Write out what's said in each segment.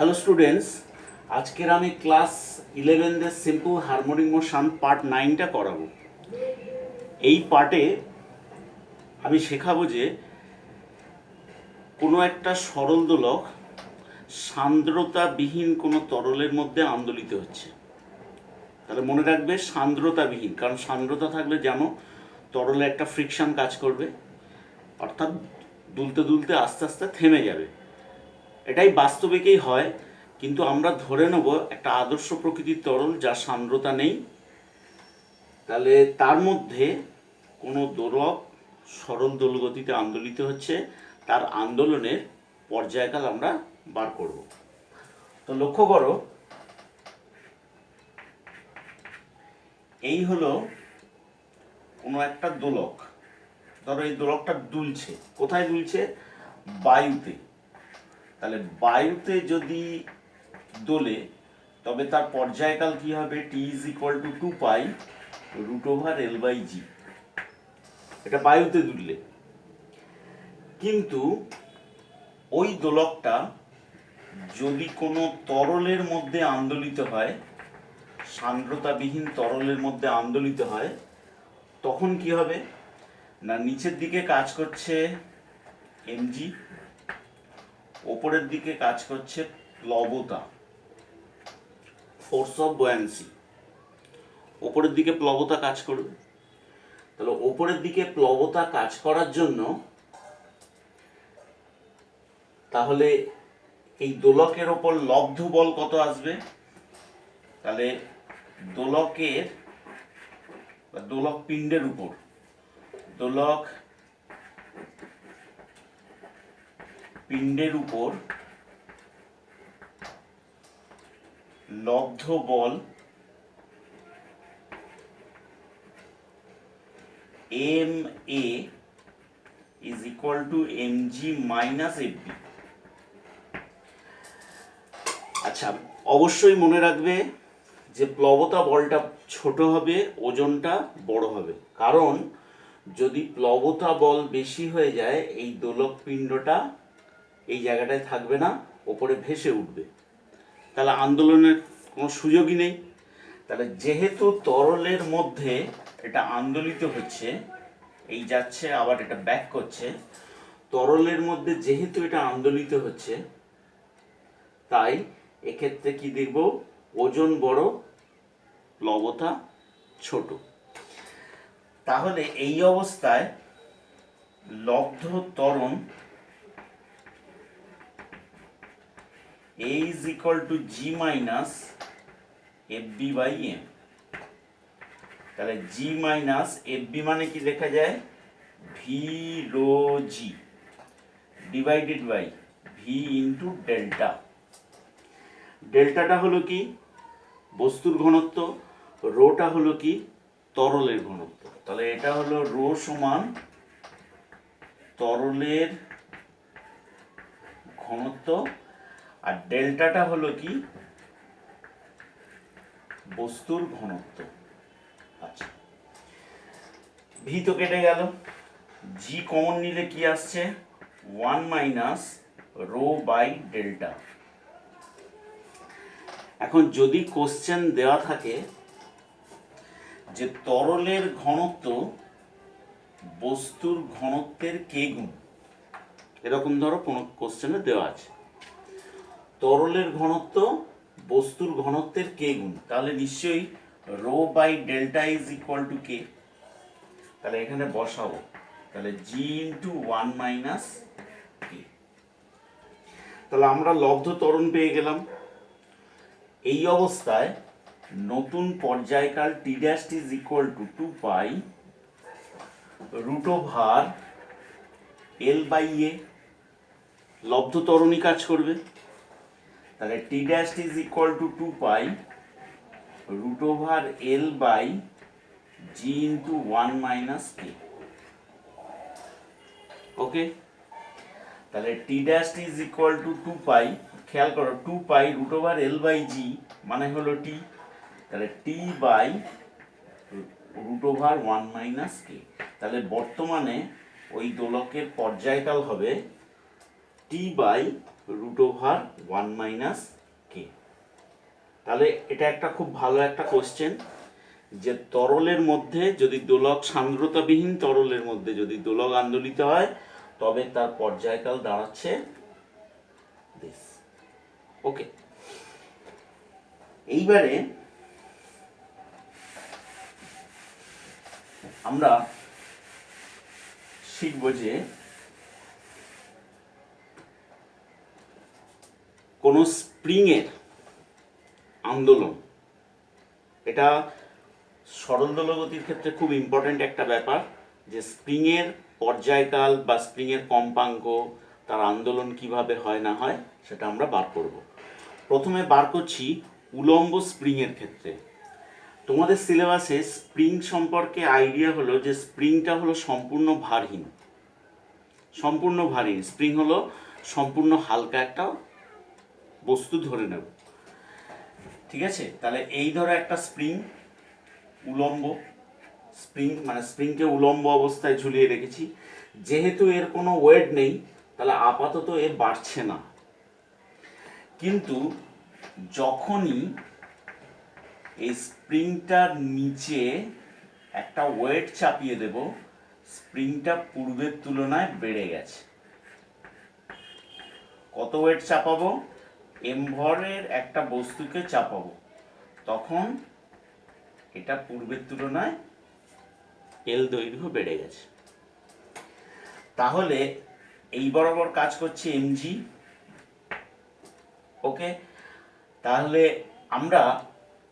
Hello students, আজকের আমি class 11 simple harmonic motion part 9টা করাবো। এই পার্টে আমি শেখাবো যে কোনো একটা সরল দোলক সান্দ্রতাবিহীন কোনো তরলের মধ্যে আন্দোলিত হচ্ছে। তাহলে মনে রাখবে সান্দ্রতাবিহীন, কারণ সান্দ্রতা থাকলে যেন তরলে একটা ফ্রিকশন কাজ করবে, অর্থাৎ দুলতে দুলতে আস্তে আস্তে থেমে যাবে। এটাই বাস্তবিকই হয়, কিন্তু আমরা ধরে নেব একটা আদর্শ প্রকৃতির তরল যার সান্দ্রতা নেই, তাহলে তার মধ্যে কোনো দোলক সরল দোলগতিতে আন্দোলিত হচ্ছে, তার আন্দোলনের পর্যায়কাল আমরা বার করব। তো লক্ষ্য করো, এই হলো কোনো একটা দোলক। ধরো এই দোলকটা দুলছে, কোথায় দুলছে? বায়ুতে। তাহলে বায়ুতে যদি দোলে তবে তার পর্যায়কাল কি হবে? T is equal to 2 pi root over L by G. এটা বায়ুতে দুললে। কিন্তু ওই দোলকটা যদি কোনো তরলের মধ্যে আন্দোলিত হয়, সান্দ্রতাবিহীন তরলের মধ্যে আন্দোলিত হয়, তখন কি হবে না, নিচের দিকে কাজ করছে এমজি, ওপরের দিকে কাজ করছে প্লবতা, ফোর্স অফ বয়ান্সি। ওপরের দিকে প্লবতা কাজ করবে। তাহলে ওপরের দিকে প্লবতা কাজ করার জন্য তাহলে এই দোলকের ওপর লব্ধ বল কত আসবে? তাহলে দোলকের বা দোলক পিণ্ডের উপর, দোলক পিণ্ডের উপর লব্ধ বল M A is equal to M G minus F B. আচ্ছা, অবশ্যই মনে রাখবে যে প্লবতা বলটা ছোট হবে, ওজনটা বড় হবে, কারণ যদি প্লবতা বল বেশি হয়ে যায় এই দোলক পিণ্ডটা এই জায়গাটায় থাকবে না, ওপরে ভেসে উঠবে, তাহলে আন্দোলনের কোনো সুযোগই নেই। তাহলে যেহেতু তরলের মধ্যে এটা আন্দোলিত হচ্ছে, এই যাচ্ছে আবার এটা ব্যাক করছে, তরলের মধ্যে যেহেতু এটা আন্দোলিত হচ্ছে, তাই এক্ষেত্রে কি দেখব? ওজন বড়, প্লবতা ছোট। তাহলে এই অবস্থায় লব্ধ ত্বরণ A is equal to G minus FB by M। তাহলে G minus FB মানে কি লেখা যায়? V rho G divided by V into delta. ডেল্টাটা হলো কি? বস্তুর ঘনত্ব, রোটা হলো কি? তরলের ঘনত্ব। তাহলে এটা হলো রো সমান তরলের ঘনত্ব, আর ডেল্টাটা হলো কি? বস্তুর ঘনত্ব। আচ্ছা, ভি তো কেটে গেল, জি কমন নিলে কি আসছে? 1 মাইনাস রো বাই ডেল্টা। এখন যদি কোশ্চেন দেওয়া থাকে যে তরলের ঘনত্ব বস্তুর ঘনত্বের কে গুণ, এরকম ধরো কোনো কোশ্চেনে দেওয়া আছে তরলের ঘনত্ব বস্তুর ঘনত্বের কে গুণ, তাহলে নিশ্চয়ই rho by delta is equal to K. তাহলে এখানে বসাবো, তাহলে জি ইন্টু 1 মাইনাস কে। তাহলে আমরা লব্ধ ত্বরণ পেয়ে গেলাম। এই অবস্থায় নতুন পর্যায়কাল T dash is equal to 2 pi root over L by A. লব্ধ ত্বরণই কাজ করবে, তাহলে T dash is equal to 2 pi root over L by G into 1 minus K. Okay, তাহলে T dash is equal to 2 pi, খেয়াল করো 2 pi root over L by G মানে হলো টি, তাহলে T by root over 1 minus K. তাহলে বর্তমানে ওই দোলকের পর্যায়কাল হবে টি বাই √1 - k। তাহলে এটা একটা খুব ভালো একটা কোশ্চেন, যে তরলের মধ্যে যদি দোলক সান্দ্রতাবিহীন তরলের মধ্যে যদি দোলক আন্দোলিত হয় তবে তার পর্যায়কাল দাঁড়াচ্ছে দিস। ওকে, এইবারে আমরা শিখব যে কোন স্প্রিং এর আন্দোলন, এটা সরল দোলগতির ক্ষেত্রে খুব ইম্পর্টেন্ট একটা ব্যাপার, যে স্প্রিং এর পর্যায়কাল বা স্প্রিং এর কম্পাঙ্ক, তার আন্দোলন কিভাবে হয় না হয় সেটা আমরা বার করব। প্রথমে বার করছি উলম্ব স্প্রিং এর ক্ষেত্রে। তোমাদের সিলেবাসে স্প্রিং সম্পর্কে আইডিয়া হলো যে স্প্রিংটা হলো সম্পূর্ণ ভারহীন। সম্পূর্ণ ভারহীন স্প্রিং হলো সম্পূর্ণ হালকা একটা বস্তু ধরে নেব, ঠিক আছে? তাহলে এই ধরো একটা স্প্রিং, উলম্ব স্প্রিং, মানে স্প্রিংকে উলম্ব অবস্থায় ঝুলিয়ে রেখেছি। যেহেতু এর কোনো ওয়েট নেই তাহলে আপাতত এ বাড়ছে না, কিন্তু যখনই এই স্প্রিংটার নিচে একটা ওয়েট চাপিয়ে দেব, স্প্রিংটা পূর্বের তুলনায় বেড়ে গেছে। কত ওয়েট চাপাবো? এম ভরের একটা বস্তুকে চাপাবো, তখন এটা পূর্বের তুলনায় এল দৈর্ঘ্য বেড়ে গেছে। তাহলে এই বরাবর কাজ করছে এমজি। ওকে, তাহলে আমরা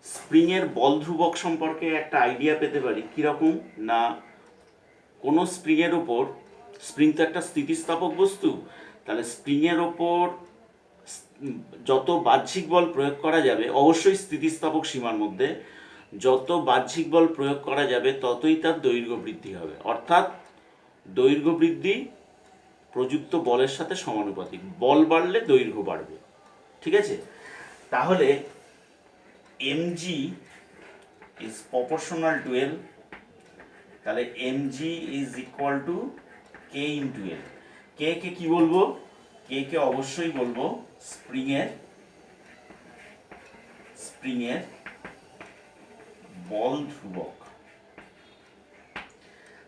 স্প্রিং এর বল ধ্রুবক সম্পর্কে একটা আইডিয়া পেতে পারি। কিরকম না, কোনো স্প্রিং এর উপর, স্প্রিং তো একটা স্থিতিস্থাপক বস্তু, তাহলে স্প্রিং এর উপর যত বাহ্যিক বল প্রয়োগ করা যাবে, অবশ্যই স্থিতিস্থাপক সীমার মধ্যে, যত বাহ্যিক বল প্রয়োগ করা যাবে ততই তার দৈর্ঘ্য বৃদ্ধি হবে। অর্থাৎ দৈর্ঘ্য বৃদ্ধি প্রযুক্ত বলের সাথে সমানুপাতিক, বল বাড়লে দৈর্ঘ্য বাড়বে, ঠিক আছে? তাহলে mg is proportional to L, তাহলে mg is equal to k into L। k কে কি বলবো? k কে অবশ্যই বলবো স্প্রিং এর বল ধ্রুবক।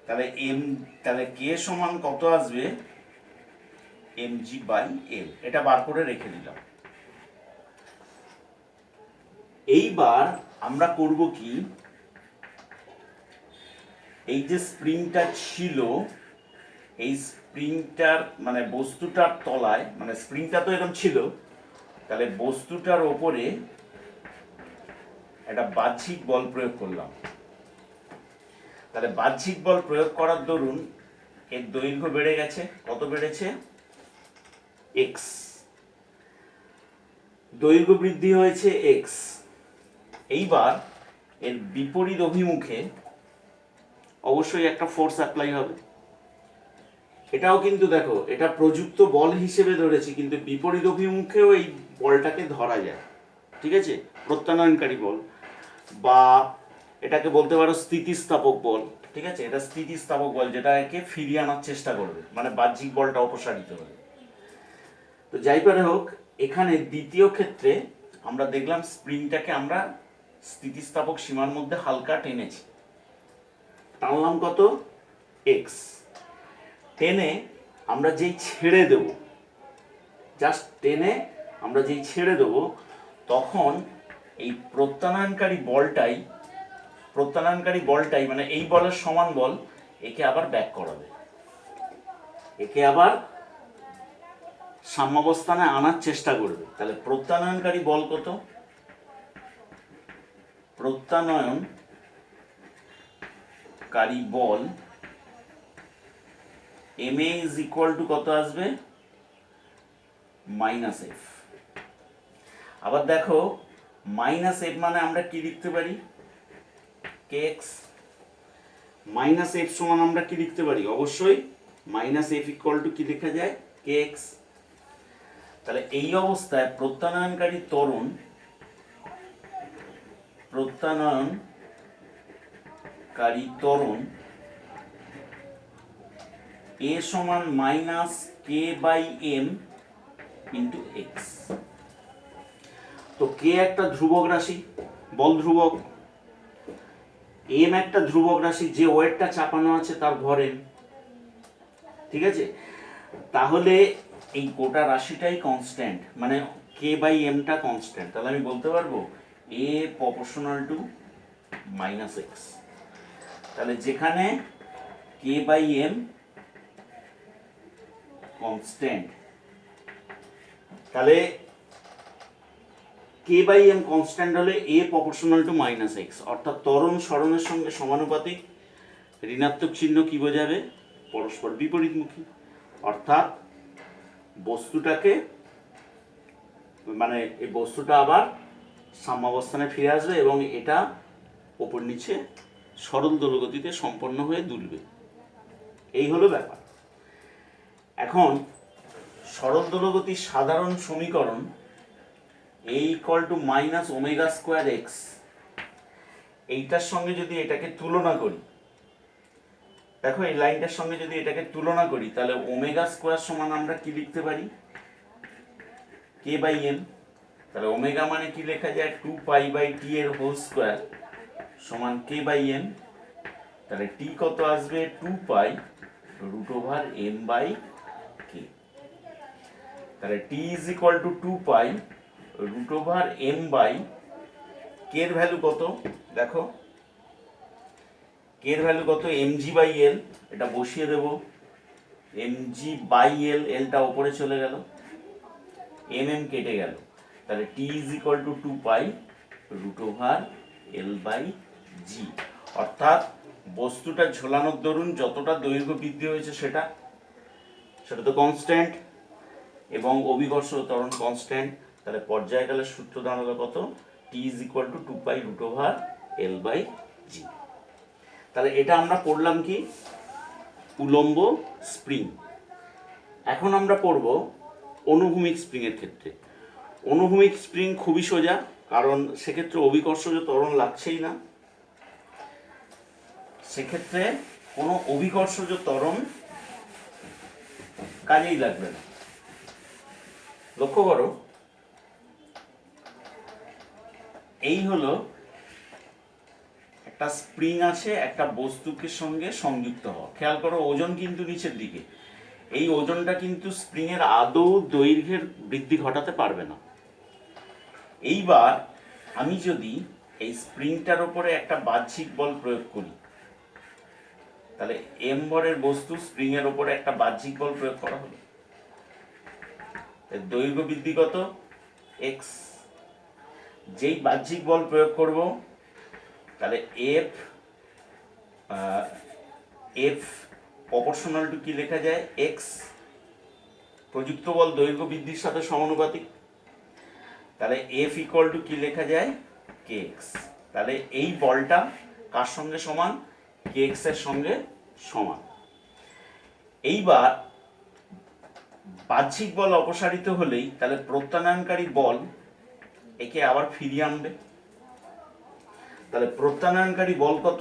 তাহলে k সমান কত আসবে? mg/L। এটা বার করে রেখে দিলাম। এইবার আমরা করব কি, এই যে স্প্রিংটা ছিল, এই স্প্রিংটার মানে বস্তুটার তলায়, মানে স্প্রিংটা তো এরকম ছিল, তাহলে বস্তুটার ওপরে একটা বাহ্যিক বল প্রয়োগ করলাম। তাহলে বাহ্যিক বল প্রয়োগ করার দরুন এর দৈর্ঘ্য বেড়ে গেছে। কত বেড়েছে? x। দৈর্ঘ্য বৃদ্ধি হয়েছে x। এইবার এর বিপরীত অভিমুখে অবশ্যই একটা ফোর্স অ্যাপ্লাই হবে। এটাও কিন্তু দেখো, এটা প্রযুক্ত বল হিসেবে ধরেছি, কিন্তু বিপরীত অভিমুখেও এই বলটাকে ধরা যায়, ঠিক আছে? প্রত্যানয়নকারী বল, বা এটাকে বলতে পারো স্থিতিস্থাপক বল, ঠিক আছে? এটা স্থিতিস্থাপক বল, যেটা একে ফিরিয়ে আনার চেষ্টা করবে, মানে বাহ্যিক বলটা অপসারিত হবে। তো যাই পারে হোক, এখানে দ্বিতীয় ক্ষেত্রে আমরা দেখলাম স্প্রিংটাকে আমরা স্থিতিস্থাপক সীমার মধ্যে হালকা টেনেছি, টানলাম কত? x। টেনে আমরা যেই ছেড়ে দেব, জাস্ট টেনে আমরা যেই ছেড়ে দেব, তখন এই প্রত্যানয়নকারী বলটাই মানে এই বলের সমান বল একে আবার ব্যাক করাবে, একে আবার সাম্যাবস্থানে আনার চেষ্টা করবে। তাহলে প্রত্যানয়নকারী বল কত? প্রত্যানয়নকারী বল ma is equal to কত আসবে? -f। আবার দেখো, -f মানে আমরা কি লিখতে পারি? kx। -f সমান আমরা কি লিখতে পারি? অবশ্যই -f equal to কি লেখা যায়? kx। তাহলে এই অবস্থায় প্রত্যানয়নকারী ত্বরণ a সমান -k/m ইন্টু এক্স। তো কে একটা ধ্রুবক রাশি, বল ধ্রুবক, এম একটা ধ্রুবক রাশি, যে ওয়েটটা চাপানো আছে তার ভর এম, ঠিক আছে? তাহলে এই গোটা রাশিটাই কনস্ট্যান্ট, মানে কে বাই এমটা কনস্ট্যান্ট। তাহলে আমি বলতে পারবো এ প্রপোর্শনাল টু মাইনাস এক্স। তাহলে যেখানে কে বাই এম কনস্ট্যান্ট, তাহলে কে বাই এম কনস্ট্যান্ট হলে এ প্রপোর্শনাল টু মাইনাস এক্স, অর্থাৎ ত্বরণ সরণের সঙ্গে সমানুপাতিক। ঋণাত্মক চিহ্ন কি বোঝাবে? পরস্পর বিপরীতমুখী। অর্থাৎ বস্তুটাকে, মানে এই বস্তুটা আবার সাম্যাবস্থানে ফিরে আসবে এবং এটা ওপর নিচে সরল দোলগতিতে সম্পন্ন হয়ে দুলবে। এই হলো ব্যাপার। এখন সরল দোলগতির সাধারণ সমীকরণ a equal to minus omega square x, এইটার সঙ্গে যদি এটাকে তুলনা করি, দেখো এই লাইনটার সঙ্গে যদি এটাকে তুলনা করি, তাহলে ওমেগা স্কোয়ার সমান আমরা কি লিখতে পারি? কে বাই এম। তাহলে ওমেগা মানে কি লেখা যায়? 2 পাই বাই টি এর হোল স্কোয়ার সমান কে বাই এম। তাহলে টি কত আসবে? 2 pi root over M by K. তাহলে T is equal to 2 pi root over M by K এর ভ্যালু কত? দেখো কে এর ভ্যালু কত? MG by L. এটা বসিয়ে দেব, এমজি বাই এল, এলটা ওপরে চলে গেল, এম এম কেটে গেল। তাহলে T is equal to 2 pi root over L by G. অর্থাৎ বস্তুটা ঝোলানোর দরুন যতটা দৈর্ঘ্য বৃদ্ধি হয়েছে সেটা তো কনস্ট্যান্ট, এবং অভিকর্ষ ত্বরণ কনস্ট্যান্ট। তাহলে পর্যায়কালের সূত্র দাঁড়ালো কত? T is equal to 2 pi root over L by G. তাহলে এটা আমরা পড়লাম কি? উলম্ব স্প্রিং। এখন আমরা পড়ব অনুভূমিক স্প্রিং এর ক্ষেত্রে। অনুভূমিক স্প্রিং খুবই সোজা, কারণ সেক্ষেত্রে অভিকর্ষজ ত্বরণ লাগছেই না, সেক্ষেত্রে কোনো অভিকর্ষজ ত্বরণ কাজেই লাগবে না। লক্ষ্য করো, এই হলো একটা স্প্রিং আছে একটা বস্তুকে সঙ্গে সংযুক্ত হওয়া। খেয়াল করো ওজন কিন্তু নিচের দিকে, এই ওজনটা কিন্তু স্প্রিং এর আদৌ দৈর্ঘ্যের বৃদ্ধি ঘটাতে পারবে না। এইবার আমি যদি এই স্প্রিংটার উপরে একটা বাহ্যিক বল প্রয়োগ করি, তাহলে এম ভরের বস্তু স্প্রিং এর উপরে একটা বাহ্যিক বল প্রয়োগ করা হলো, দৈর্ঘ্য বৃদ্ধি কত? এক্স। যেই বাহ্যিক বল প্রয়োগ করব, তাহলে এফ প্রপোর্শনাল টু কি লেখা যায়? এক্স। প্রযুক্ত বল দৈর্ঘ্য বৃদ্ধির সাথে সমানুপাতিক, তাহলে এফ ইকুয়াল টু কি লেখা যায়? কে এক্স। তাহলে এই বলটা কার সঙ্গে সমান? কে এক্স এর সঙ্গে সমান। এইবার বাহ্যিক বল অপসারিত হলেই তাহলে প্রত্যানয়নকারী বল একে আবার ফিরিয়ে আনবে। তাহলে প্রত্যানয়নকারী বল কত?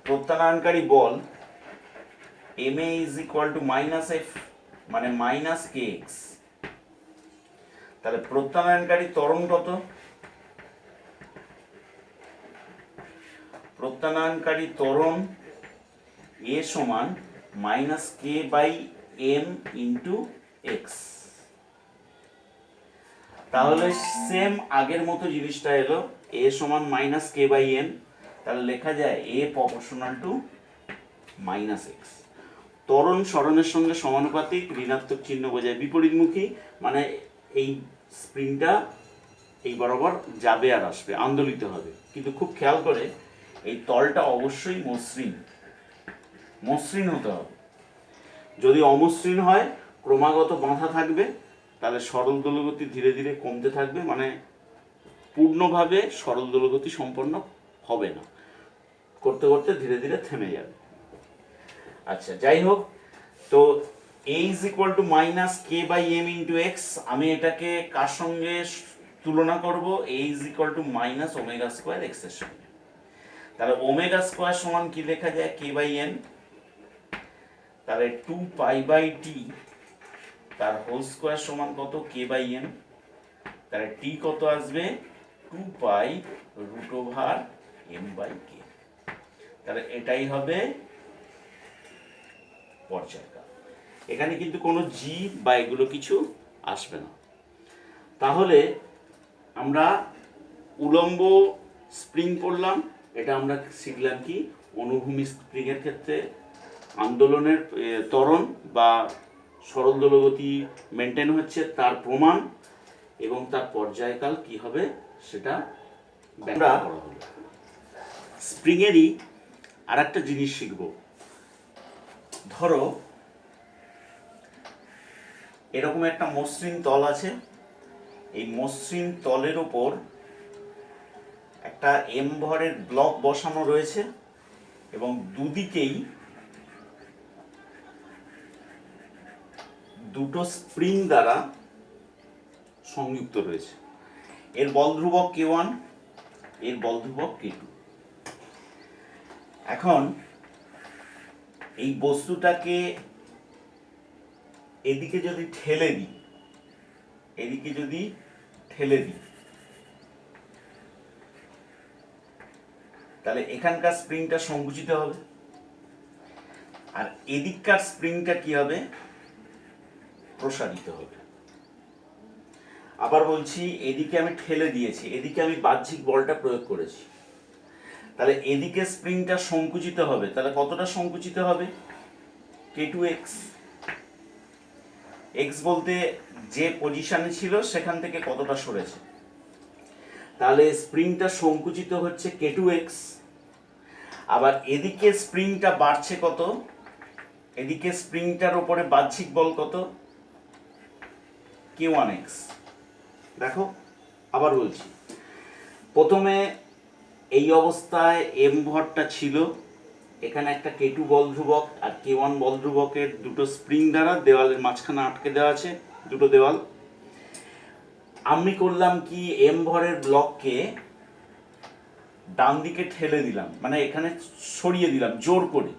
প্রত্যানয়নকারী বল M A is equal to minus F, মানে মাইনাস কে এক্স। তাহলে প্রত্যানয়নকারী ত্বরণ কত? প্রত্যানয়নকারী ত্বরণ এ সমান minus K by M into X. তাহলে সেম আগের মতো জিনিসটা এলো, এ সমান মাইনাস কে বাই এম, তাহলে লেখা যায় এ প্রপোর্শনাল টু মাইনাস এক্স। ত্বরণ সরণের সঙ্গে সমানুপাতিক, ঋণাত্মক চিহ্ন বোঝায় বিপরীতমুখী, মানে এই স্প্রিংটা এই বরাবর যাবে আর আসবে, আন্দোলিত হবে। কিন্তু খুব খেয়াল করে এই তলটা অবশ্যই মসৃণ হতে হবে। যদি অমসৃণ হয়, ক্রমাগত বাঁধা থাকবে, তাহলে সরল দোলগতি ধীরে ধীরে কমতে থাকবে, মানে পূর্ণভাবে সরল দোলগতি সম্পন্ন হবে না, করতে করতে ধীরে ধীরে থেমে যাবে। আচ্ছা, যাই হোক, তো a is equal to minus k by m into x, আমি এটাকে কার সঙ্গে তুলনা করব? a is equal to minus omega square x এর সঙ্গে। তাহলে ওমেগা স্কোয়ার সমান কি লেখা যায়? k by m। তাহলে 2π/t তার হোল স্কোয়ার সমান কত, k/m। তাহলে t কত আসবে, 2π√m/k। তাহলে এটাই হবে পর্যায়কাল। এখানে কিন্তু কোনো জি বা এগুলো কিছু আসবে না। তাহলে আমরা উলম্ব স্প্রিং পড়লাম, এটা আমরা শিখলাম কি অনুভূমি স্প্রিং এর ক্ষেত্রে আন্দোলনের ত্বরণ বা সরল দোলগতি মেনটেন হচ্ছে তার প্রমাণ এবং তার পর্যায়কাল কি হবে সেটা ব্যাখ্যা করা হলো। স্প্রিং এরই আর একটা জিনিস শিখব। ধরো এরকম একটা মসৃণ তল আছে, এই মসৃণ তলের ওপর একটা এম ভরের ব্লক বসানো রয়েছে এবং দুদিকেই দুটো স্প্রিং দ্বারা সংযুক্ত রয়েছে। এর বল ধ্রুবক k1, এর বল ধ্রুবক k2। এখন এই বস্তুটাকে এদিকে যদি ঠেলে দিই, এদিকে যদি ঠেলে দিই, তাহলে এখানকার স্প্রিংটা সংকুচিত হবে আর এদিককার স্প্রিংটা কি হবে, প্রসারিত হবে। আবার বলছি, এদিকে আমি ঠেলে দিয়েছি, এদিকে আমি বাহ্যিক বলটা প্রয়োগ করেছি, তাহলে এদিকে স্প্রিংটা সংকুচিত হবে। তাহলে কতটা সংকুচিত হবে, k2x। x বলতে যে পজিশনে ছিল সেখান থেকে কতটা সরেছে, তাহলে স্প্রিংটা সংকুচিত হচ্ছে k2x। আবার এদিকে স্প্রিংটা বাড়ছে কত, এদিকে স্প্রিংটার উপরে বাহ্যিক বল কত, k1x। দেখো আবার বলছি, প্রথমে এই অবস্থায় এম ভরটা ছিল, এখানে একটা k2 বল ধ্রুবক আর k1 বল ধ্রুবকের দুটো স্প্রিং দ্বারা দেওয়ালের মাঝখানে আটকে দেওয়া আছে দুটো দেওয়াল। আমি করলাম কি, এম ভরের ব্লককে ডান দিকে ঠেলে দিলাম, মানে এখানে সরিয়ে দিলাম জোর করে।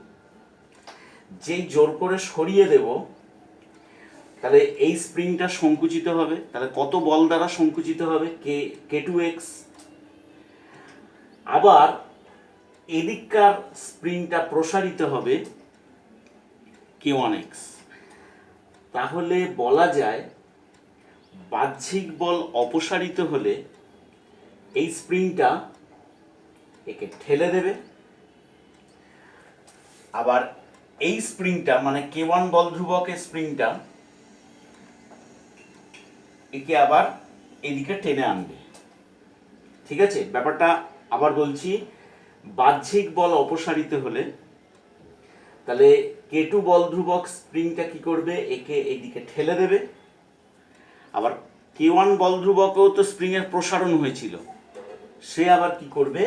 যেই জোর করে সরিয়ে দেব তাহলে এই স্প্রিংটা সংকুচিত হবে। তাহলে কত বল দ্বারা সংকুচিত হবে, k2x। আবার এদিককার স্প্রিংটা প্রসারিত হবে k1x। তাহলে বলা যায় বাহ্যিক বল অপসারিত হলে এই স্প্রিংটা একে ঠেলে দেবে, আবার এই স্প্রিংটা মানে k1 বল ধ্রুবকের স্প্রিংটা একে আবার এদিকে টেনে আনবে। ঠিক আছে, ব্যাপারটা আবার বলছি, বাহ্যিক বল অপসারিত হলে তাহলে k2 বল ধ্রুবক স্প্রিংটা কি করবে, একে এদিকে ঠেলে দেবে। আবার k1 বল ধ্রুবকেও তো স্প্রিং এর প্রসারণ হয়েছিল, সে আবার কি করবে,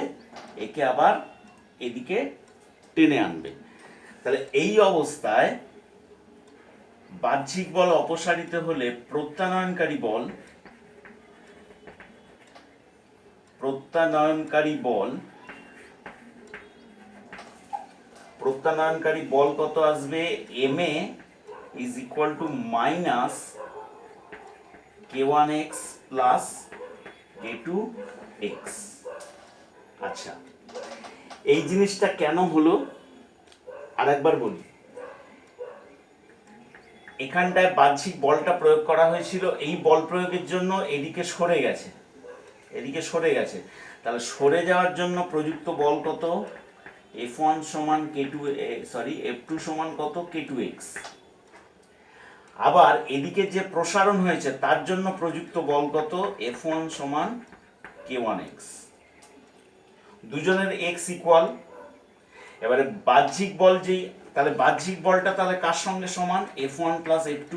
একে আবার এদিকে টেনে আনবে। তাহলে এই অবস্থায় বাহ্যিক বল অপসারিত হলে প্রত্যানয়নকারী বল কত আসবে, ma is equal to minus k1x plus k2x। আচ্ছা, এই জিনিসটা কেন হলো আরেকবার বলি। এখানটায় বাহ্যিক বলটা প্রয়োগ করা হয়েছিল, এই বল প্রয়োগের জন্য এদিকে সরে গেছে, তাহলে সরে যাওয়ার জন্য প্রযুক্ত বল কত, f1 সমান f2 সমান কত, k2x। আবার এদিকে যে প্রসারণ হয়েছে তার জন্য প্রযুক্ত বল কত, f1 সমান k1x। দুজনের x ইকুয়াল। এবারে বাহ্যিক বল যেই, তাহলে বাহ্যিক বলটা তাহলে কার সঙ্গে সমান, f1 প্লাস f2।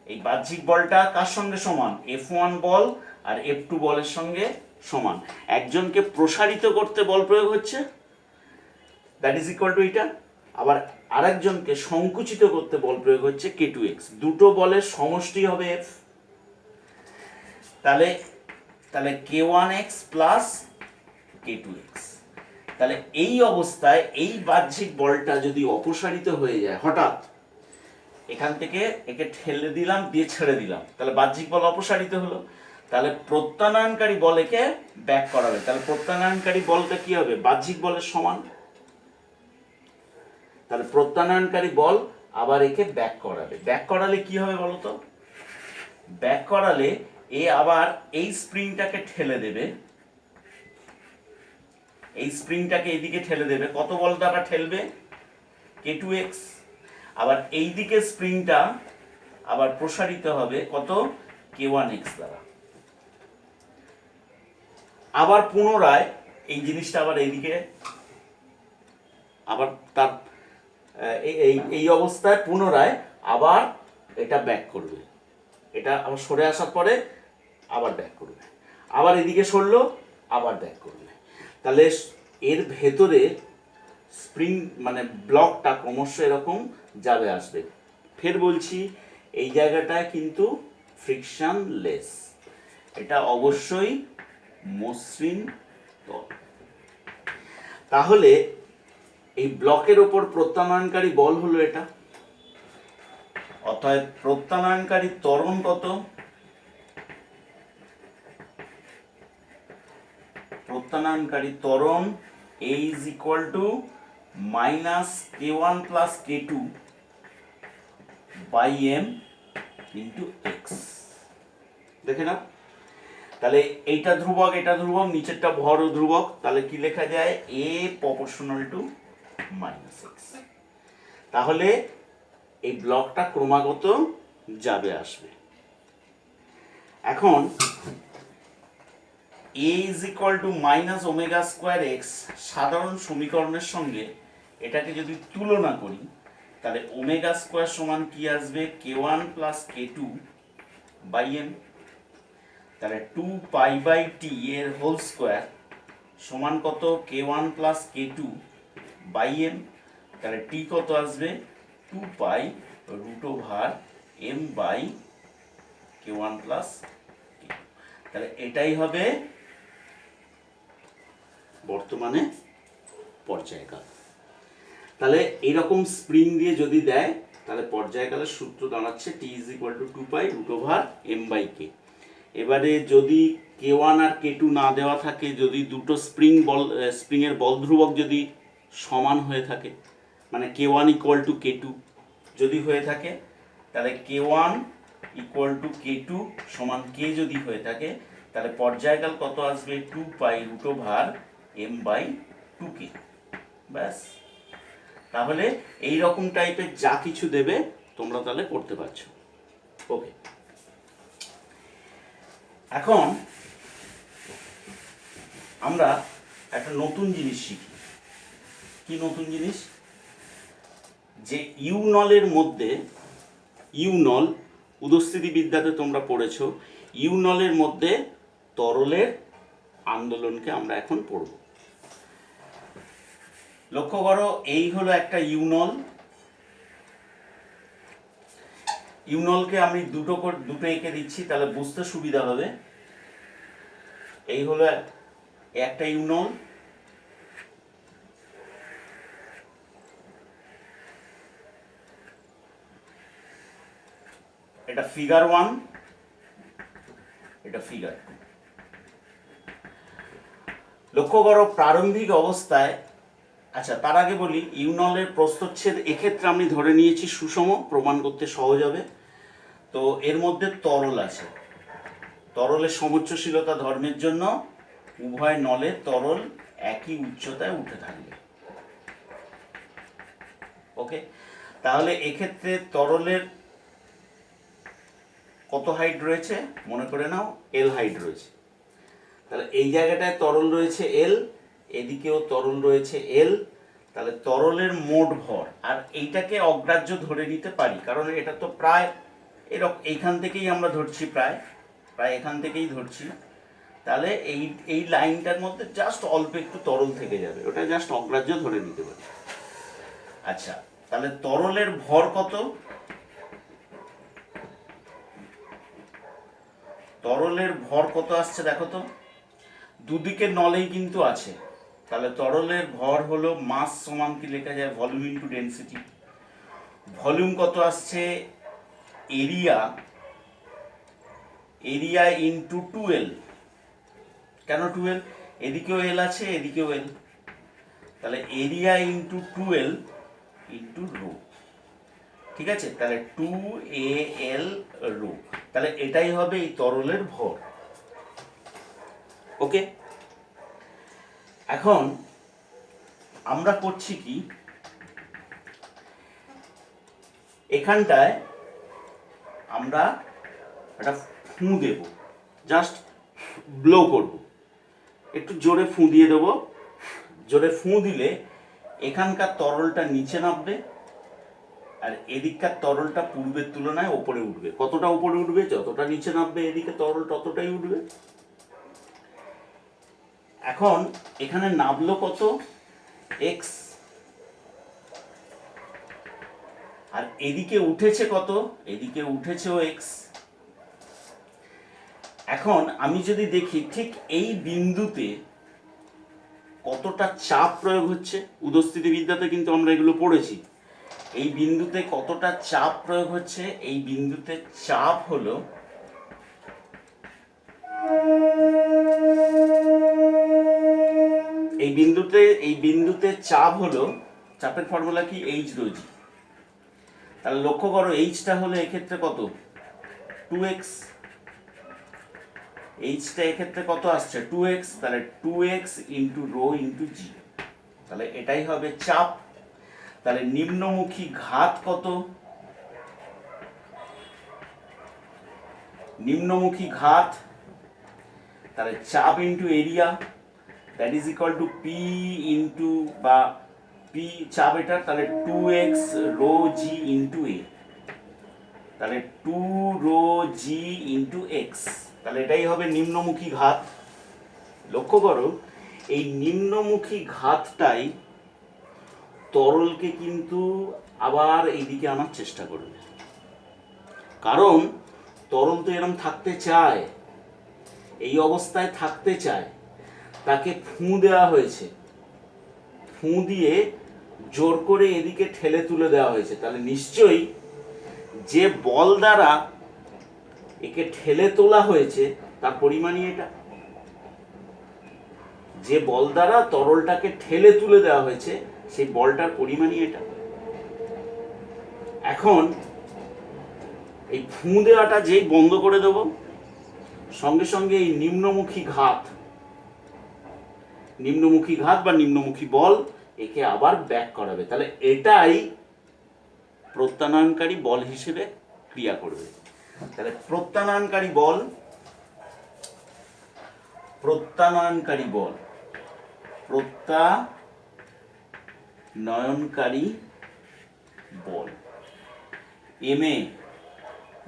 এই বাহ্যিক বলটা কার সঙ্গে সমান, f1 বল আর f2 বলের সঙ্গে সমান। একজনকে প্রসারিত করতে বল প্রয়োগ হচ্ছে, দ্যাট ইজ ইকুয়াল টু এটা। আবার আরেকজনকে সংকুচিত করতে বল প্রয়োগ হচ্ছে k2x। দুটো বলের সমষ্টি হবে f। তাহলে k1x প্লাস k2x। তাহলে এই অবস্থায় এই বাহ্যিক বলটা যদি অপসারিত হয়ে যায় হঠাৎ, এখান থেকে একে ঠেলে দিলাম দিয়ে ছেড়ে দিলাম, তাহলে বাহ্যিক বল অপসারিত হলো, তাহলে প্রত্যানয়নকারী বল একে ব্যাক করাবে, তাহলে প্রত্যানয়নকারী বলটা কি হবে? বাহ্যিক বলের সমান। তাহলে প্রত্যানয়নকারী বল আবার একে ব্যাক করাবে। ব্যাক করালে কি হবে বলতো? ব্যাক করালে এ আবার এই স্প্রিংটাকে ঠেলে দেবে, এই স্প্রিংটাকে এইদিকে ঠেলে দেবে। কত বল দ্বারা ঠেলবে? k2x। আবার এই দিকে স্প্রিংটা আবার প্রসারিত হবে কত? k1x দ্বারা। আবার পুনরায় এই জিনিসটা আবার এইদিকে, আবার তার এই অবস্থায় পুনরায় আবার এটা ব্যাক করবে, এটা আবার সরে আসার পরে আবার ব্যাক করবে, আবার এদিকে সরলো আবার ব্যাক করবে। তাহলে এর ভেতরে স্প্রিং মানে ব্লকটা ক্রমশ এরকম যাবে আসবে। ফের বলছি, এই জায়গাটায় কিন্তু ফ্রিকশন লেস, এটা অবশ্যই মসৃণ তল। তাহলে এই ব্লকের ওপর প্রত্যানয়নকারী বল হলো এটা, অতএব প্রত্যানয়নকারী ত্বরণ কত? প্রত্যানয়নকারী ত্বরণ A is equal to minus k1 plus k2 by m into x। দেখে না? তাহলে এইটা ধ্রুবক, এটা ধ্রুবক, নিচেরটা ভর ও ধ্রুবক, তাহলে কি লেখা যায়? A proportional to minus x। তাহলে এই ব্লকটা ক্রমাগত যাবে আসবে। এখন A is equal to minus omega square x সাধারণ সমীকরণের সঙ্গে এটাকে যদি তুলনা করি, তাহলে ওমেগা স্কোয়ার সমান কি আসবে? k1 plus k2 by m। তাহলে 2 পাই বাই টি এর হোল স্কোয়ার সমান কত? k1 plus k2 by m। তাহলে টি কত আসবে? 2 pi root over m by k1 plus k2। তাহলে এটাই হবে বর্তমানে পর্যায়কাল। তাহলে এইরকম স্প্রিং দিয়ে যদি দেয়, তাহলে পর্যায়কালের সূত্র দাঁড়াচ্ছে T is equal to 2 pi root over M by K. এবারে যদি k1 আর k2 না দেওয়া থাকে, যদি দুটো স্প্রিংয়ের বল ধ্রুবক যদি সমান হয়ে থাকে, মানে k1 ইকুয়াল টু k2 যদি হয়ে থাকে, তাহলে k1 ইকুয়াল টু k2 সমান k যদি হয়ে থাকে, তাহলে পর্যায়কাল কত আসবে? 2 pi root over m by 2k। ব্যাস। তাহলে এই রকম টাইপের যা কিছু দেবে তোমরা তাহলে করতে পারছো। ওকে, এখন আমরা একটা নতুন জিনিস শিখি। কি নতুন জিনিস? যে ইউনলের মধ্যে, ইউনল উদস্থিতিবিদ্যাতে তোমরা পড়েছো, ইউনলের মধ্যে তরলের আন্দোলনকে আমরা এখন পড়ব। লক্ষ্য করো, এই হলো একটা ইউনল। ইউনলকে আমি দুটো এঁকে দিচ্ছি, তাহলে বুঝতে সুবিধা হবে। এই হলো একটা ইউনল, এটা ফিগার 1, এটা ফিগার 2। লক্ষ্য করো প্রারম্ভিক অবস্থায়, আচ্ছা তার আগে বলি ইউনলের প্রস্থচ্ছেদ এক্ষেত্রে আমি ধরে নিয়েছি সুষম, প্রমাণ করতে সহজ হবে। তো এর মধ্যে তরল আছে, তরলের সমুচ্চশীলতা ধর্মের জন্য উভয় নলের তরল একই উচ্চতায় উঠে থাকবে। ওকে, তাহলে এক্ষেত্রে তরলের কত হাইট রয়েছে মনে করে নাও? এল হাইট রয়েছে। তাহলে এই জায়গাটায় তরল রয়েছে এল, এদিকেও তরল রয়েছে এল। তাহলে তরলের মোট ভর, আর এইটাকে অগ্রাহ্য ধরে নিতে পারি, কারণ এটা তো প্রায় এরকম এইখান থেকেই আমরা ধরছি, প্রায় এখান থেকেই ধরছি। তাহলে এই লাইনটার মধ্যে জাস্ট অল্প একটু তরল থেকে যাবে, ওটা জাস্ট অগ্রাহ্য ধরে নিতে পারি। আচ্ছা, তাহলে তরলের ভর কত? তরলের ভর কত আসছে দেখো তো, দুদিকে নলেই কিন্তু আছে, তাহলে তরলের ভর হলো মাস সমান কি লেখা যায় ভলিউম ইন্টু ডেনসিটি। ভলিউম কত আসছে এরিয়া, এরিয়া ইন্টু 2L। কেন 2L? এদিকেও এল আছে এদিকেও এল, তাহলে area into 2L into rho. ঠিক আছে, তাহলে 2AL রো, তাহলে এটাই হবে এই তরলের ভর। ওকে, এখন আমরা করছি কি, এখানটায় আমরা একটা ফু দেব, জাস্ট ব্লো করব, একটু জোরে ফু দিয়ে দেব। জোরে ফু দিলে এখানকার তরলটা নিচে নামবে আর এদিককার তরলটা পূর্বের তুলনায় ওপরে উঠবে। কতটা উপরে উঠবে? যতটা নিচে নামবে এদিকে তরল ততটাই উঠবে। এখন এখানে নামলো কত? x, আর এদিকে উঠেছে কত? এদিকে উঠেছেও x। এখন আমি যদি দেখি ঠিক এই বিন্দুতে কতটা চাপ প্রয়োগ হচ্ছে, উদস্থিতিবিদ্যাতে কিন্তু আমরা এগুলো পড়েছি। এই বিন্দুতে কতটা চাপ প্রয়োগ হচ্ছে? এই বিন্দুতে চাপ হলো এই বিন্দুতে চাপ হলো, চাপের ফর্মুলা কি? এইচ রো জি। তাহলে লক্ষ্য করো এইচটা হলো এক্ষেত্রে কত? 2x। এইচটা এক্ষেত্রে কত আসছে? 2x, তাহলে 2x ইন্টু রো ইন্টু জি, তাহলে এটাই হবে চাপ। তাহলে নিম্নমুখী ঘাত কত? নিম্নমুখী ঘাত, তাহলে চাপ into area, that is equal to P into, বা পি চাপ এটা, তাহলে 2x রো জি ইন্টু এ, তাহলে 2 রো জি ইন্টু এক্স, তাহলে এটাই হবে নিম্নমুখী ঘাত। লক্ষ্য করো এই নিম্নমুখী ঘাতটাই তরলকে কিন্তু আবার এইদিকে আনার চেষ্টা করবে, কারণ তরল তো এরকম থাকতে চায়, এই অবস্থায় থাকতে চায়। তাকে ফু দেওয়া হয়েছে, ফু দিয়ে জোর করে এদিকে ঠেলে তুলে দেওয়া হয়েছে। তাহলে নিশ্চয়ই যে বল দ্বারা একে ঠেলে তোলা হয়েছে তার পরিমাণই এটা। যে বল দ্বারা তরলটাকে ঠেলে তুলে দেওয়া হয়েছে সেই বলটার পরিমাণই এটা। এখন এই ফু দেওয়াটা যেই বন্ধ করে দেব, সঙ্গে সঙ্গে এই নিম্নমুখী ঘাত বা নিম্নমুখী বল একে আবার ব্যাক করাবে। তাহলে এটাই প্রত্যানয়নকারী বল হিসেবে ক্রিয়া করবে। তাহলে প্রত্যানয়নকারী বল M A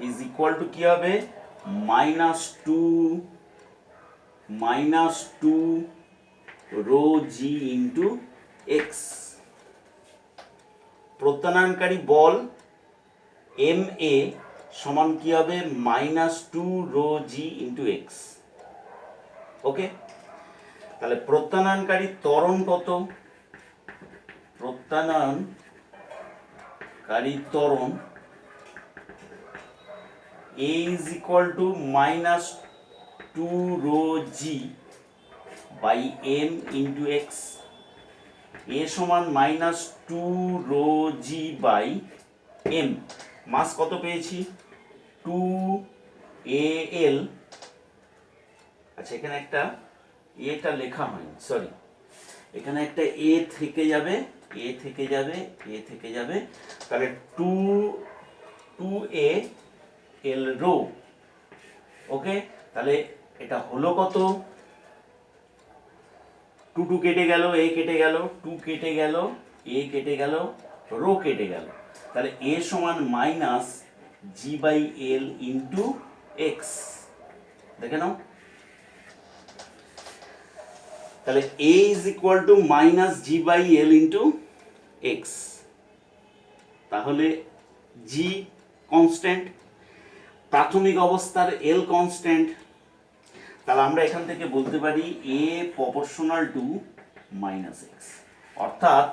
is equal to কি হবে? -2 রো জি ইন্টু এক্স। প্রত্যানয়নকারী বল এম এ সমান কি হবে? -2 rho G into X. Okay, তাহলে প্রত্যানয়নকারী ত্বরণ কত? প্রত্যানয়নকারী ত্বরণ A is equal to -2 rho g by m into x। A সমান -2 rho g by m। মাস কত পেয়েছি? 2AL। আচ্ছা, এখানে একটা এটা লেখা হয়নি, সরি, এখানে একটা এ থেকে যাবে, তাহলে 2AL রো। ওকে, তাহলে এটা হলো কত? 2 কেটে গেল, এ কেটে গেল, 2 কেটে গেল, এ কেটে গেল, রো কেটে গেল, তাহলে এ সমান -g/l ইন্টু এক্স। দেখে নাও, তাহলে a is equal to -g/l into X. তাহলে g কনস্ট্যান্ট, প্রাথমিক অবস্থার l কনস্ট্যান্ট। তাহলে আমরা এখান থেকে বলতে পারি a proportional to minus x. অর্থাৎ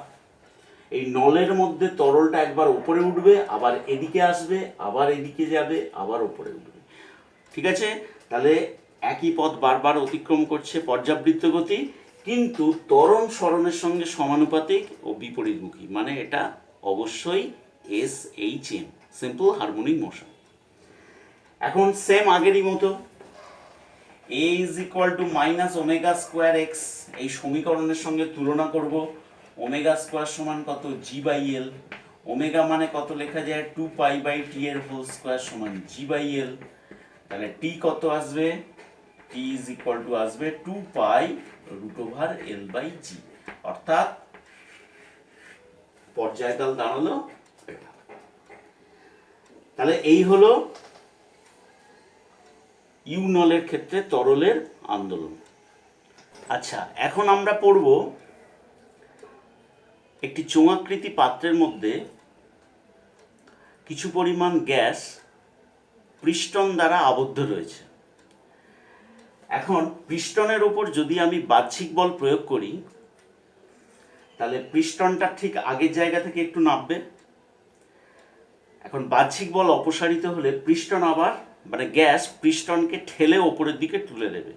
এই নলের মধ্যে তরলটা একবার উপরে উঠবে, আবার এদিকে আসবে, আবার এদিকে যাবে, আবার উপরে উঠবে। ঠিক আছে, তাহলে একই পথ বারবার অতিক্রম করছে পর্যাবৃত্ত গতি, কিন্তু ত্বরণ সরণের সঙ্গে সমানুপাতিক ও বিপরীতমুখী, মানে এটা অবশ্যই SHM, সিম্পল হারমোনিক মোশন। এখন সেম আগেরই মতো a is equal to minus omega square x, এই সমীকরণের সঙ্গে তুলনা করব। ওমেগা স্কোয়ার সমান কত? G/L। ওমেগা মানে কত লেখা যায়? 2π/t এর হোল স্কোয়ার সমান G/L। তাহলে t কত আসবে? t ইজ ইকুয়াল টু আসবে 2π√L/G, অর্থাৎ পর্যায়কাল দাঁড়ালো এটা। তাহলে এই হলো ইউ নলের ক্ষেত্রে তরলের আন্দোলন। আচ্ছা, এখন আমরা পড়ব একটি চোঙাকৃতি পাত্রের মধ্যে কিছু পরিমাণ গ্যাস পৃষ্ঠন দ্বারা আবদ্ধ রয়েছে। এখন পৃষ্ঠনের উপর যদি আমি বাহ্যিক বল প্রয়োগ করি, তাহলে পৃষ্ঠনটা ঠিক আগের জায়গা থেকে একটু নামবে। এখন বাহ্যিক বল অপসারিত হলে পৃষ্ঠন আবার, মানে গ্যাস পৃষ্ঠনকে ঠেলে ওপরের দিকে তুলে দেবে।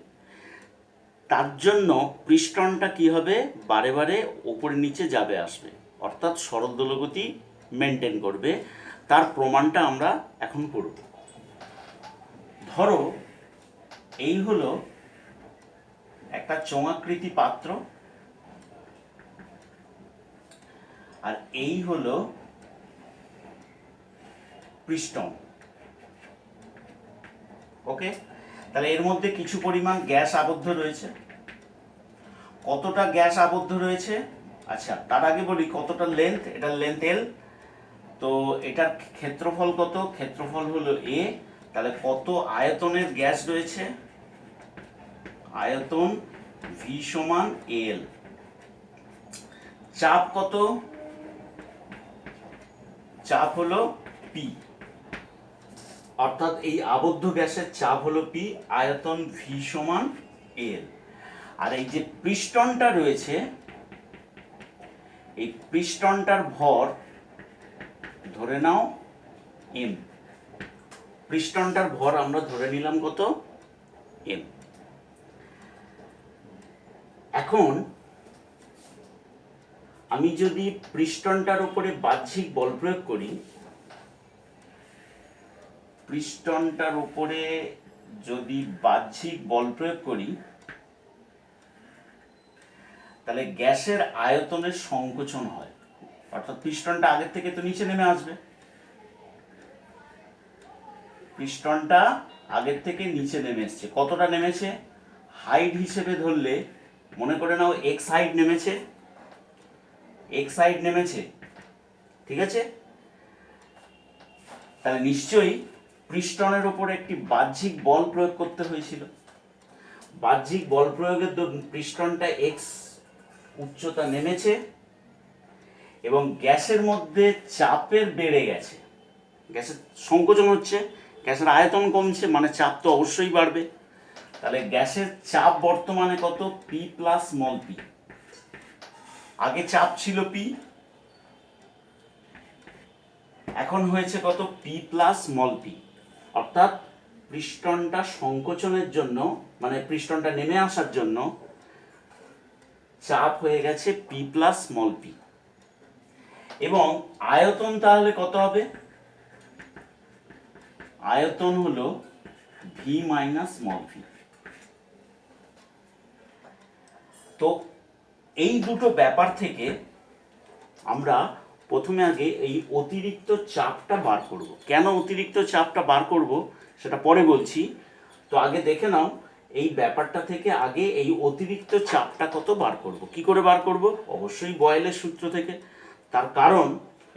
তার জন্য পৃষ্ঠনটা কি হবে? বারে বারে ওপরে নিচে যাবে আসবে, অর্থাৎ সরল দোলগতি মেনটেন করবে। তার প্রমাণটা আমরা এখন করব। ধরো এই হলো একটা চোঙাকৃতি পাত্র, আর এই হলো পৃষ্ঠন। ওকে, তাহলে এর মধ্যে কিছু পরিমাণ গ্যাস আবদ্ধ রয়েছে। কতটা গ্যাস আবদ্ধ রয়েছে? আচ্ছা, তার আগে বলি কতটা লেন্থ। এটার লেন্থ L, তো এটার ক্ষেত্রফল কত? ক্ষেত্রফল হলো A। তাহলে কত আয়তনের গ্যাস রয়েছে? আয়তন V সমান L। চাপ কত? চাপ হলো P, অর্থাৎ এই আবদ্ধ গ্যাসের চাপ হলো P, আয়তন V সমান L। আর এই যে পৃষ্ঠনটা রয়েছে, এই পৃষ্ঠনটার ভর ধরে নাও M। পৃষ্ঠনটার ভর আমরা ধরে নিলাম কত? M। এখন আমি যদি পৃষ্ঠনটার উপরে বাহ্যিক বল প্রয়োগ করি, পৃষ্ঠনটার উপরে যদি বাহ্যিক বল প্রয়োগ করি, তাহলে গ্যাসের আয়তনের সংকোচন হয়, অর্থাৎ পৃষ্ঠনটা আগের থেকে তো নিচে নেমে আসবে। পৃষ্ঠনটা আগের থেকে নিচে নেমে এসছে। কতটা নেমেছে? হাইট হিসেবে ধরলে মনে করে নাও এক্স হাইট নেমেছে, এক্স হাইট নেমেছে, ঠিক আছে? তাহলে নিশ্চয়ই পৃষ্ঠনের উপর একটি বাহ্যিক বল প্রয়োগ করতে হয়েছিল। বাহ্যিক বল প্রয়োগের দরুন পৃষ্ঠনটা এক্স উচ্চতা নেমেছে এবং গ্যাসের মধ্যে চাপের বেড়ে গেছে, গ্যাসের সংকোচন হচ্ছে, গ্যাসের আয়তন কমছে, মানে চাপ তো অবশ্যই বাড়বে। তাহলে গ্যাসের চাপ বর্তমানে কত? P plus small p। আগে চাপ ছিল P, এখন হয়েছে কত? P plus small p। অর্থাৎ পৃষ্ঠনটা সংকোচনের জন্য, মানে পৃষ্ঠনটা নেমে আসার জন্য চাপ হয়ে গেছে P প্লাস স্মল p। এবং আয়তন তাহলে কত হবে? আয়তন হলো V মাইনাস স্মল v। তো এই দুটো ব্যাপার থেকে আমরা প্রথমে আগে এই অতিরিক্ত চাপটা বার করব। কেন অতিরিক্ত চাপটা বার করব সেটা পরে বলছি। তো আগে দেখে নাও এই ব্যাপারটা থেকে আগে এই অতিরিক্ত চাপটা কত বার করব। কি করে বার করব? অবশ্যই বয়েলের সূত্র থেকে। তার কারণ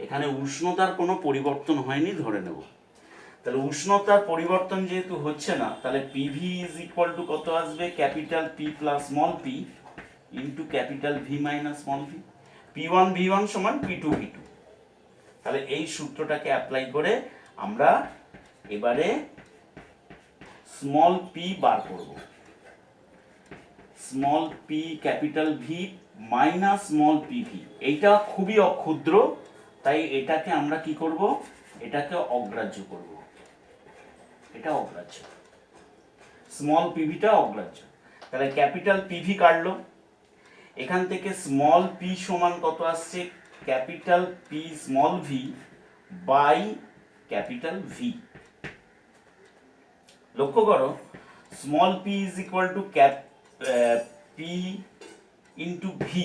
এখানে উষ্ণতার কোনো পরিবর্তন হয়নি ধরে নেব। তাহলে উষ্ণতার পরিবর্তন যেহেতু হচ্ছে না, তাহলে PV ইজ ইকুয়াল টু কত আসবে? Capital P plus small p into capital V minus small v। P1 V1 সমান P2 V2। তাহলে এই সূত্রটাকে অ্যাপ্লাই করে আমরা এবারে স্মল p বার করব। Small p capital V minus small PV. এইটা খুবই অক্ষুদ্র, তাই এটাকে আমরা কি করব, এটাকে অগ্রাহ্য করব, এটা অগ্রাহ্য, স্মল পিভিটা অগ্রাহ্য। তাহলে ক্যাপিটাল পিভি কাটলো, এখান থেকে স্মল পি সমান কত আসছে, capital P small V by capital V. লক্ষ্য করো, small P is equal to P into V.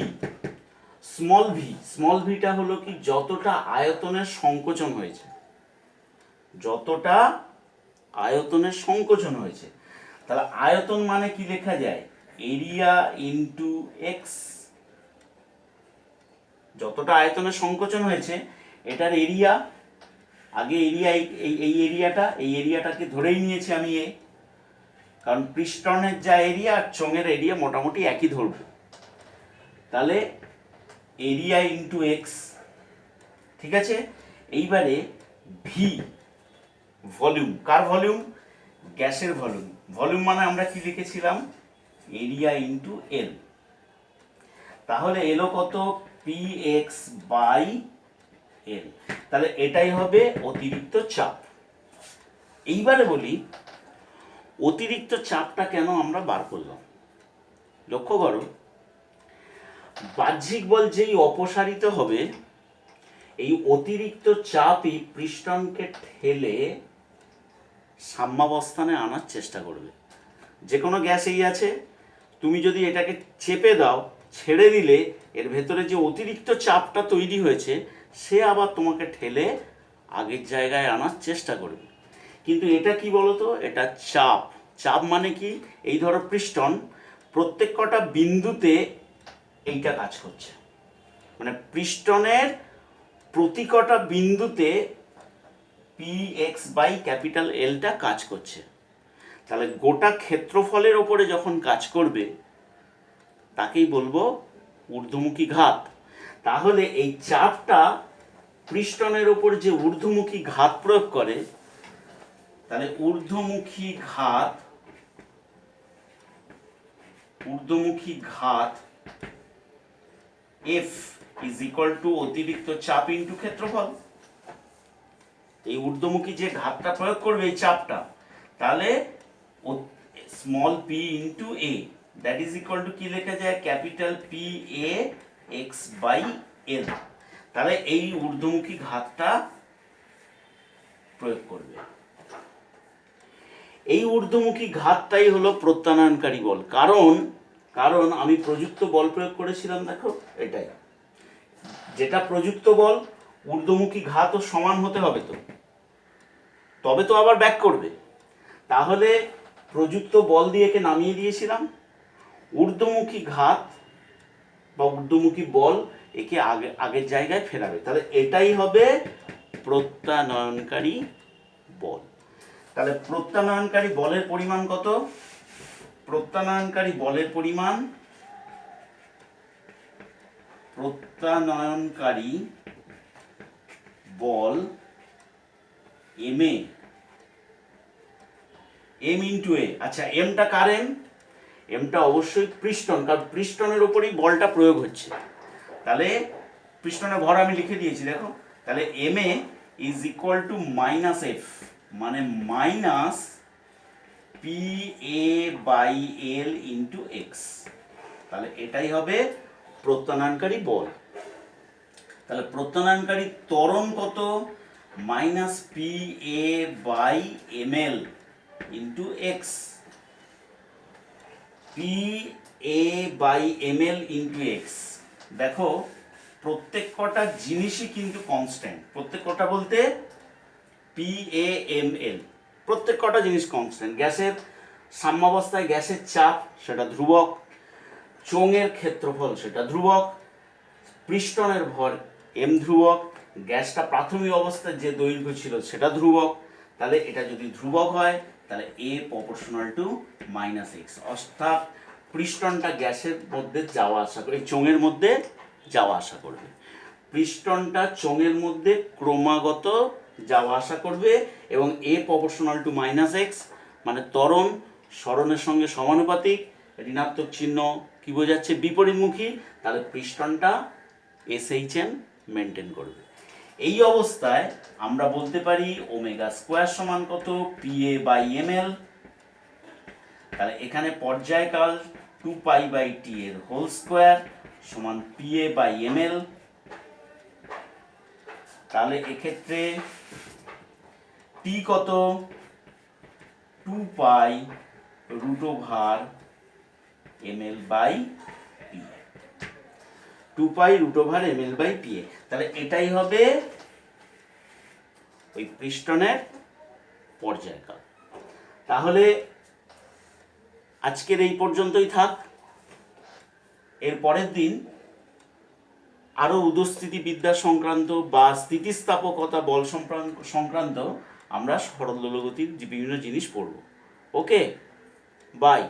Small ভিটা হলো কি, যতটা আয়তনের সংকোচন হয়েছে, যতটা আয়তনের সংকোচন হয়েছে। তাহলে আয়তন মানে কি লেখা যায়, এরিয়া ইন্টু এক্স। যতটা আয়তনের সংকোচন হয়েছে এটার এরিয়া, আগে এরিয়া এই এরিয়াটাকে ধরেই নিয়েছি আমি এ, কারণ পৃষ্ঠনের যা এরিয়া আর চোঙের এরিয়া মোটামুটি একই ধরব। তাহলে এরিয়া ইন্টু এক্স, ঠিক আছে। এইবারে ভি ভলিউম, কার ভলিউম, গ্যাসের ভলিউম। ভলিউম মানে আমরা কি লিখেছিলাম, এরিয়া ইন্টু এল। তাহলে এলো কত, পি এক্স বাই এল। তাহলে এটাই হবে অতিরিক্ত চাপ। এইবারে বলি অতিরিক্ত চাপটা কেন আমরা বার করলাম। লক্ষ্য করো, বাহ্যিক বল যেই অপসারিত হবে, এই অতিরিক্ত চাপই পৃষ্ঠনকে ঠেলে সাম্যাবস্থানে আনার চেষ্টা করবে। যে কোনো গ্যাস এই আছে, তুমি যদি এটাকে চেপে দাও, ছেড়ে দিলে এর ভেতরে যে অতিরিক্ত চাপটা তৈরি হয়েছে সে আবার তোমাকে ঠেলে আগের জায়গায় আনার চেষ্টা করবে। কিন্তু এটা কি বলতো, এটা চাপ। চাপ মানে কি, এই ধরো পৃষ্ঠন, প্রত্যেক কটা বিন্দুতে এইটা কাজ করছে, মানে পৃষ্ঠনের প্রতি কটা বিন্দুতে পি এক্স বাই ক্যাপিটাল এলটা কাজ করছে। তাহলে গোটা ক্ষেত্রফলের ওপরে যখন কাজ করবে তাকেই বলবো ঊর্ধ্বমুখী ঘাত। তাহলে এই চাপটা পৃষ্ঠনের ওপর যে ঊর্ধ্বমুখী ঘাত প্রয়োগ করে, তাহলে ঊর্ধ্বমুখী ঘাত এফ ইজ ইকুয়াল টু অতিরিক্ত চাপ ইন্টু ক্ষেত্রফল। এই ঊর্ধ্বমুখী যে ঘাতটা প্রয়োগ করবে এই চাপটা, তাহলে small P into A, that is equal to কি লেখা যায়, capital P A X by L. তাহলে এই ঊর্ধ্বমুখী ঘাতটা প্রয়োগ করবে। এই ঊর্ধ্বমুখী ঘাতটাই হলো প্রত্যানয়নকারী বল। কারণ আমি প্রযুক্ত বল প্রয়োগ করেছিলাম, দেখো এটাই, যেটা প্রযুক্ত বল ঊর্ধ্বমুখী ঘাতও সমান হতে হবে, তো তবে তো আবার ব্যাক করবে। তাহলে প্রযুক্ত বল দিয়ে একে নামিয়ে দিয়েছিলাম, ঊর্ধ্বমুখী ঘাত বা ঊর্ধ্বমুখী বল একে আগের জায়গায় ফেরাবে। তাহলে এটাই হবে প্রত্যানয়নকারী বল। তাহলে প্রত্যানয়নকারী বলের পরিমাণ কত, প্রত্যানয়নকারী বলের পরিমাণ, প্রত্যানয়নকারী বল এম এ, এম ইন্টু এ। আচ্ছা, এমটা কার এম, এমটা অবশ্যই পৃষ্ঠন, কারণ পৃষ্ঠনের উপরেই বলটা প্রয়োগ হচ্ছে। তাহলে পৃষ্ঠনের ভর আমি লিখে দিয়েছি, দেখো। তাহলে M A is equal to minus F, মানে minus P A by L into X. তাহলে এটাই হবে প্রত্যানয়নকারী বল। তাহলে প্রত্যানয়নকারী ত্বরণ কত, minus P A by M L into X, P A by M L into X. দেখো প্রত্যেক কটা জিনিসই কিন্তু কনস্ট্যান্ট, প্রত্যেক কটা বলতে পি এ এম এল, প্রত্যেক কটা জিনিস কনস্ট্যান্ট। গ্যাসের সাম্যাবস্থায় গ্যাসের চাপ সেটা ধ্রুবক, চোঙের ক্ষেত্রফল সেটা ধ্রুবক, পৃষ্ঠনের ভর এম ধ্রুবক, গ্যাসটা প্রাথমিক অবস্থায় যে দৈর্ঘ্য ছিল সেটা ধ্রুবক। তাহলে এটা যদি ধ্রুবক হয় তাহলে এ প্রপোর্শনাল টু মাইনাস এক্স, অর্থাৎ পৃষ্ঠনটা গ্যাসের মধ্যে যাওয়া আসা করে, চোঙের মধ্যে যাওয়া আসা করবে, পৃষ্ঠনটা চোঙের মধ্যে ক্রমাগত যাওয়া আসা করবে, এবং এ প্রপোর্শনাল টু মাইনাস এক্স মানে ত্বরণ সরণের সঙ্গে সমানুপাতিক, ঋণাত্মক চিহ্ন কি বোঝাচ্ছে? বিপরীতমুখী, তাহলে পিস্টনটা SHM মেনটেন করবে। এই অবস্থায় আমরা বলতে পারি ওমেগা স্কোয়ার সমান কত? PA/ml। তাহলে এখানে পর্যায়কাল 2π/t এর হোল স্কোয়ার সমান PA/ml। তাহলে এক্ষেত্রে t কত? 2π√ml/pa। 2π√ml/pa। তাহলে এটাই হবে ওই পিস্টনের পর্যায়কাল। তাহলে আজকের এই পর্যন্তই থাক। এর পরের দিন আরো উদস্থিতিবিদ্যা সংক্রান্ত বা স্থিতিস্থাপকতা বল সংক্রান্ত আমরা সরল দোলগতির বিভিন্ন জিনিস পড়ব। ওকে, বাই।